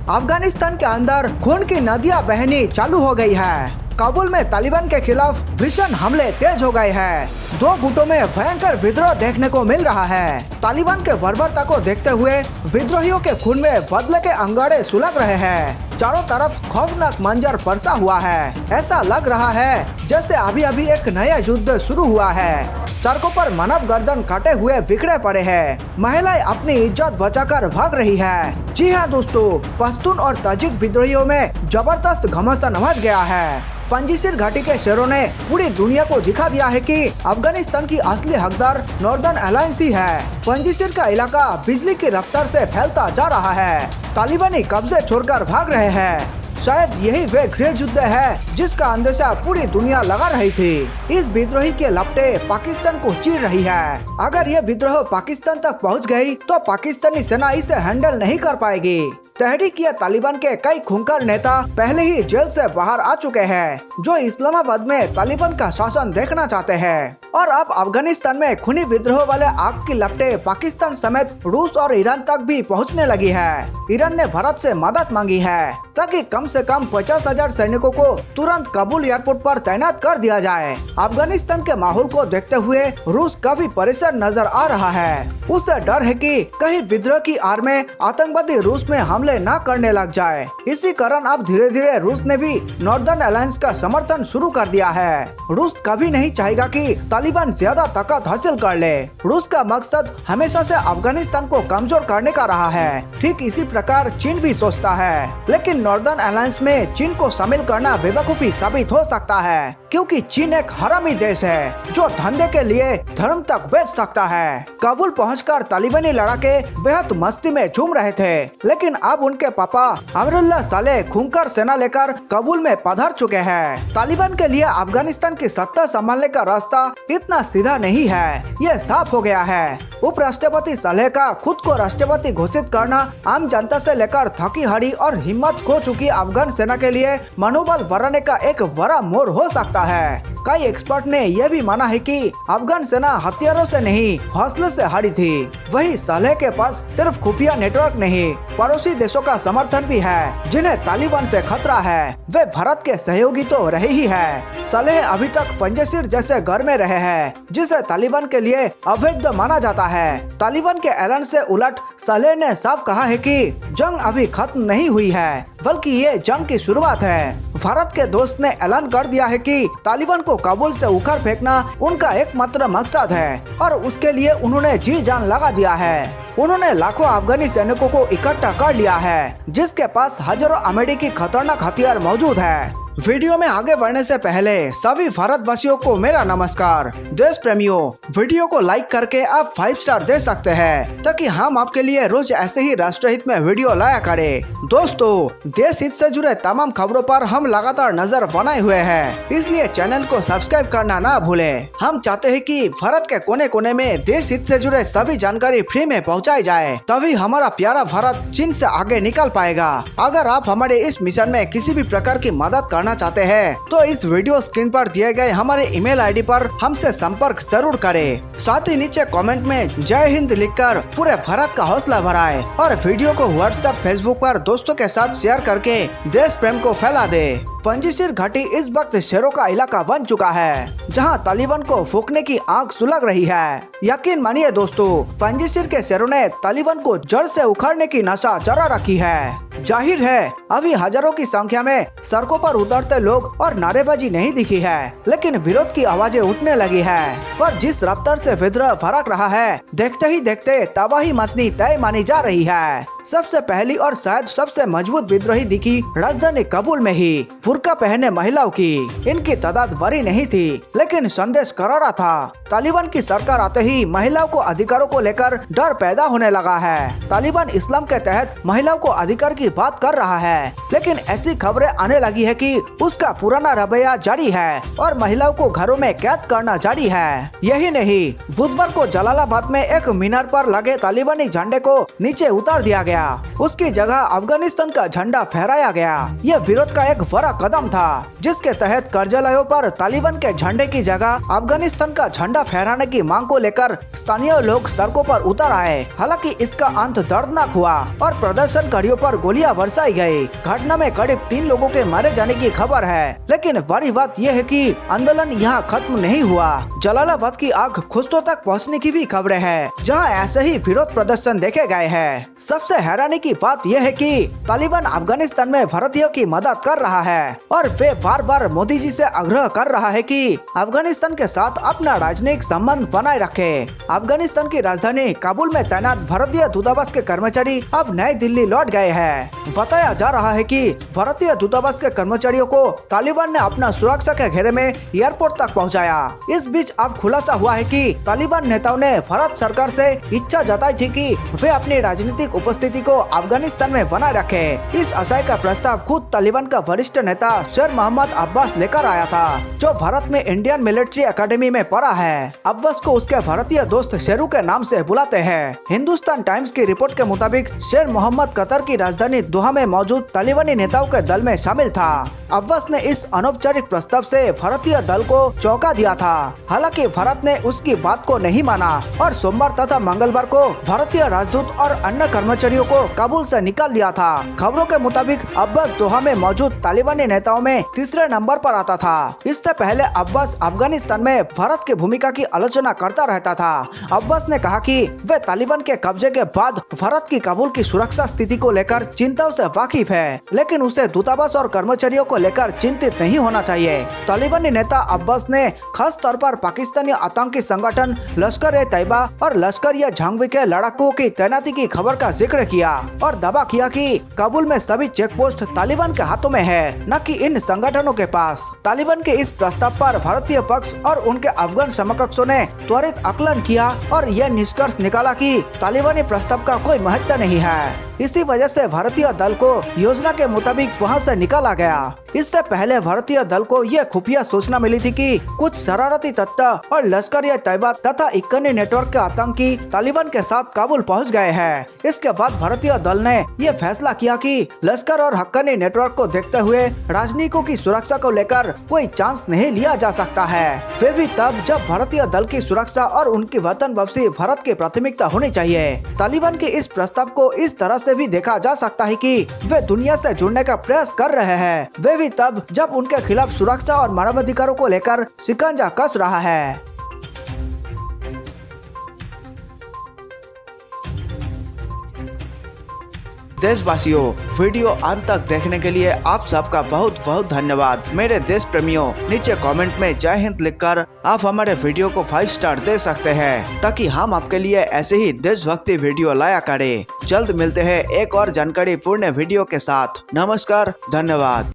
अफगानिस्तान के अंदर खून की नदियां बहनी चालू हो गई है। काबुल में तालिबान के खिलाफ भीषण हमले तेज हो गए हैं। दो गुटों में भयंकर विद्रोह देखने को मिल रहा है। तालिबान के बर्बरता को देखते हुए विद्रोहियों के खून में बदले के अंगारे सुलग रहे हैं। चारों तरफ खौफनाक मंजर परसा हुआ है। ऐसा लग रहा है जैसे अभी अभी एक नया युद्ध शुरू हुआ है। सड़कों पर मानव गर्दन काटे हुए बिखरे पड़े हैं। महिलाएं अपनी इज्जत बचाकर भाग रही है। जी हाँ दोस्तों, पश्तून और ताजिक विद्रोहियों में जबरदस्त घमासान मच गया है। पंजशीर घाटी के शेरों ने पूरी दुनिया को दिखा दिया है कि अफगानिस्तान की असली हकदार नॉर्दर्न अलायंस ही है। पंजशीर का इलाका बिजली की रफ्तार से फैलता जा रहा है। तालिबानी कब्जे छोड़कर भाग रहे हैं। शायद यही वे गृह युद्ध है जिसका अंदेशा पूरी दुनिया लगा रही थी। इस विद्रोही के लपटे पाकिस्तान को चीर रही है। अगर ये विद्रोह पाकिस्तान तक पहुंच गई तो पाकिस्तानी सेना इसे हैंडल नहीं कर पाएगी। तहरीक या तालिबान के कई खूंखार नेता पहले ही जेल से बाहर आ चुके हैं, जो इस्लामाबाद में तालिबान का शासन देखना चाहते हैं। और अब अफगानिस्तान में खूनी विद्रोह वाले आग की लपटे पाकिस्तान समेत रूस और ईरान तक भी पहुंचने लगी है। ईरान ने भारत से मदद मांगी है ताकि कम से कम 50,000 सैनिकों को तुरंत काबुल एयरपोर्ट पर तैनात कर दिया जाए। अफगानिस्तान के माहौल को देखते हुए रूस काफी परेशान नजर आ रहा है। उससे डर है कि कहीं विद्रोह की आड़ में आतंकवादी रूस में हमले न करने लग जाए। इसी कारण अब धीरे धीरे रूस ने भी नॉर्दर्न अलायंस का समर्थन शुरू कर दिया है। रूस कभी नहीं चाहेगा कि तालिबान ज्यादा ताकत हासिल कर ले। रूस का मकसद हमेशा से अफगानिस्तान को कमजोर करने का रहा है। ठीक इसी प्रकार चीन भी सोचता है, लेकिन नॉर्दर्न अलायंस में चीन को शामिल करना बेवकूफी साबित हो सकता है, क्योंकि चीन एक हरामी देश है जो धंधे के लिए धर्म तक बेच सकता है। काबुल पहुंचकर तालिबानी लड़ाके बेहद मस्ती में झूम रहे थे, लेकिन अब उनके पापा अमरुल्लाह सालेह खूंखार सेना लेकर काबुल में पधार चुके हैं। तालिबान के लिए अफगानिस्तान की सत्ता संभालने का रास्ता इतना सीधा नहीं है, ये साफ हो गया है। उपराष्ट्रपति सालेह का खुद को राष्ट्रपति घोषित करना आम जनता से लेकर थकी हारी और हिम्मत खो चुकी अफगान सेना के लिए मनोबल बढ़ाने का एक बड़ा मोड़ हो सकता है। कई एक्सपर्ट ने यह भी माना है कि अफगान सेना हथियारों से नहीं हौसले से हारी थी। वही सालेह के पास सिर्फ खुफिया नेटवर्क नहीं, पड़ोसी देशों का समर्थन भी है जिन्हें तालिबान से खतरा है। वे भारत के सहयोगी तो रहे ही है। सालेह अभी तक पंजशीर जैसे घर में रहे हैं, जिसे तालिबान के लिए अवैध माना जाता है। तालिबान के ऐलान से उलट सालेह ने साफ कहा है कि जंग अभी खत्म नहीं हुई है, बल्कि ये जंग की शुरुआत है। भारत के दोस्त ने ऐलान कर दिया है कि तालिबान को काबुल से उखाड़ फेंकना उनका एकमात्र मकसद है और उसके लिए उन्होंने जी जान लगा दिया है। उन्होंने लाखों अफगानी सैनिकों को इकट्ठा कर लिया है, जिसके पास हजारों अमेरिकी खतरनाक हथियार मौजूद है। वीडियो में आगे बढ़ने से पहले सभी भारतवासियों को मेरा नमस्कार। देश प्रेमियों, वीडियो को लाइक करके आप 5 स्टार दे सकते हैं ताकि हम आपके लिए रोज ऐसे ही राष्ट्रहित में वीडियो लाया करें। दोस्तों, देश हित से जुड़े तमाम खबरों पर हम लगातार नजर बनाए हुए हैं, इसलिए चैनल को सब्सक्राइब करना ना भूलें। हम चाहते हैं कि भारत के कोने कोने में देश हित से जुड़े सभी जानकारी फ्री में पहुँचाई जाए, तभी हमारा प्यारा भारत चीन से आगे निकल पाएगा। अगर आप हमारे इस मिशन में किसी भी प्रकार की मदद करना चाहते हैं तो इस वीडियो स्क्रीन पर दिए गए हमारे ईमेल आईडी पर हमसे संपर्क जरूर करें। साथ ही नीचे कमेंट में जय हिंद लिखकर पूरे भारत का हौसला बढ़ाएं और वीडियो को व्हाट्सएप, फेसबुक पर दोस्तों के साथ शेयर करके देश प्रेम को फैला दे। पंजशीर घाटी इस वक्त शेरों का इलाका बन चुका है, जहां तालिबान को फूंकने की आग सुलग रही है। यकीन मानिए दोस्तों, पंजशीर के शेरों ने तालिबान को जड़ से उखाड़ने की नशा चढ़ा रखी है। जाहिर है अभी हजारों की संख्या में सड़कों पर उतरते लोग और नारेबाजी नहीं दिखी है, लेकिन विरोध की आवाजें उठने लगी है। पर जिस रफ्तार से विद्रोह भड़क रहा है, देखते ही देखते तबाही मचनी तय मानी जा रही है। सबसे पहली और शायद सबसे मजबूत विद्रोही दिखी राजधानी काबुल में ही। बुर्का पहने महिलाओं की इनकी तादाद बड़ी नहीं थी, लेकिन संदेश करारा था। तालिबान की सरकार आते ही महिलाओं को अधिकारों को लेकर डर पैदा होने लगा है। तालिबान इस्लाम के तहत महिलाओं को अधिकार की बात कर रहा है, लेकिन ऐसी खबरें आने लगी है कि उसका पुराना रवैया जारी है और महिलाओं को घरों में कैद करना जारी है। यही नहीं, बुधवार को जलालाबाद में एक मीनार पर लगे तालिबानी झंडे को नीचे उतार दिया गया गया। उसकी जगह अफगानिस्तान का झंडा फहराया गया। यह विरोध का एक बड़ा कदम था, जिसके तहत कार्यालयों पर तालिबान के झंडे की जगह अफगानिस्तान का झंडा फहराने की मांग को लेकर स्थानीय लोग सड़कों पर उतर आए। हालांकि इसका अंत दर्दनाक हुआ और प्रदर्शनकारियों पर गोलियां बरसाई गई। घटना में करीब 3 लोगों के मारे जाने की खबर है, लेकिन बड़ी बात यह है कि आंदोलन यहाँ खत्म नहीं हुआ। जलालाबाद की आग खुश्तो तक पहुँचने की भी खबरें हैं, जहाँ ऐसे ही विरोध प्रदर्शन देखे गए हैं। सबसे हैरानी की बात यह है कि तालिबान अफगानिस्तान में भारतीयों की मदद कर रहा है और वे बार बार मोदी जी से आग्रह कर रहा है कि अफगानिस्तान के साथ अपना राजनयिक संबंध बनाए रखे। अफगानिस्तान की राजधानी काबुल में तैनात भारतीय दूतावास के कर्मचारी अब नई दिल्ली लौट गए हैं। बताया जा रहा है कि भारतीय दूतावास के कर्मचारियों को तालिबान ने अपना सुरक्षा के घेरे में एयरपोर्ट तक पहुंचाया। इस बीच अब खुलासा हुआ है कि तालिबान नेताओं ने भारत सरकार से इच्छा जताई थी कि वे अपनी राजनीतिक उपस्थिति को अफगानिस्तान में बनाए रखे। इस आशय का प्रस्ताव खुद तालिबान का वरिष्ठ नेता शेर मोहम्मद अब्बास लेकर आया था, जो भारत में इंडियन मिलिट्री एकेडमी में पढ़ा है। अब्बास को उसके भारतीय दोस्त शेरू के नाम से बुलाते हैं। हिंदुस्तान टाइम्स की रिपोर्ट के मुताबिक शेर मोहम्मद कतर की राजधानी दोहा में मौजूद तालिबानी नेताओं के दल में शामिल था। अब्बास ने इस अनौपचारिक प्रस्ताव से भारतीय दल को चौंका दिया था। हालांकि भारत ने उसकी बात को नहीं माना और सोमवार तथा मंगलवार को भारतीय राजदूत और अन्य कर्मचारियों को काबुल से निकाल दिया था। खबरों के मुताबिक अब्बास दोहा में मौजूद तालिबानी नेताओं में तीसरे नंबर पर आता था। इससे पहले अब्बास अफगानिस्तान में भारत की भूमिका की आलोचना करता रहता था। अब्बास ने कहा कि वे तालिबान के कब्जे के बाद भारत की काबुल की सुरक्षा स्थिति को लेकर चिंताओं से वाकिफ है, लेकिन उसे दूतावास और कर्मचारियों को लेकर चिंतित नहीं होना चाहिए। तालिबानी नेता अब्बास ने खास तौर पर पाकिस्तानी आतंकी संगठन लश्कर-ए-तैयबा और लश्कर-ए-जंगवी के लड़ाकों की तैनाती की खबर का जिक्र किया और दावा किया कि काबुल में सभी चेक पोस्ट तालिबान के हाथों में है, न कि इन संगठनों के पास। तालिबान के इस प्रस्ताव पर भारतीय पक्ष और उनके अफगान समकक्षों ने त्वरित आकलन किया और यह निष्कर्ष निकाला कि तालिबानी प्रस्ताव का कोई महत्व नहीं है। इसी वजह से भारतीय दल को योजना के मुताबिक वहां से निकाला गया। इससे पहले भारतीय दल को यह खुफिया सूचना मिली थी कि कुछ शरारती तत्व और लश्कर-ए-तैयबा तथा इक्कनी नेटवर्क के आतंकी तालिबान के साथ काबुल पहुंच गए हैं। इसके बाद भारतीय दल ने यह फैसला किया कि लश्कर और हक्कानी नेटवर्क को देखते हुए राजनयिकों की सुरक्षा को लेकर कोई चांस नहीं लिया जा सकता है। वे भी तब जब भारतीय दल की सुरक्षा और उनकी वतन वापसी भारत की प्राथमिकता होनी चाहिए। तालिबान के इस प्रस्ताव को इस तरह से भी देखा जा सकता है कि वे दुनिया से जुड़ने का प्रयास कर रहे हैं, वे भी तब जब उनके खिलाफ सुरक्षा और मानवाधिकारों को लेकर शिकंजा कस रहा है। देशवासियों, वीडियो अंत तक देखने के लिए आप सबका बहुत बहुत धन्यवाद। मेरे देश प्रेमियों, नीचे कमेंट में जय हिंद लिखकर आप हमारे वीडियो को 5 स्टार दे सकते हैं, ताकि हम आपके लिए ऐसे ही देशभक्ति वीडियो लाया करें। जल्द मिलते हैं एक और जानकारी पूर्ण वीडियो के साथ। नमस्कार, धन्यवाद।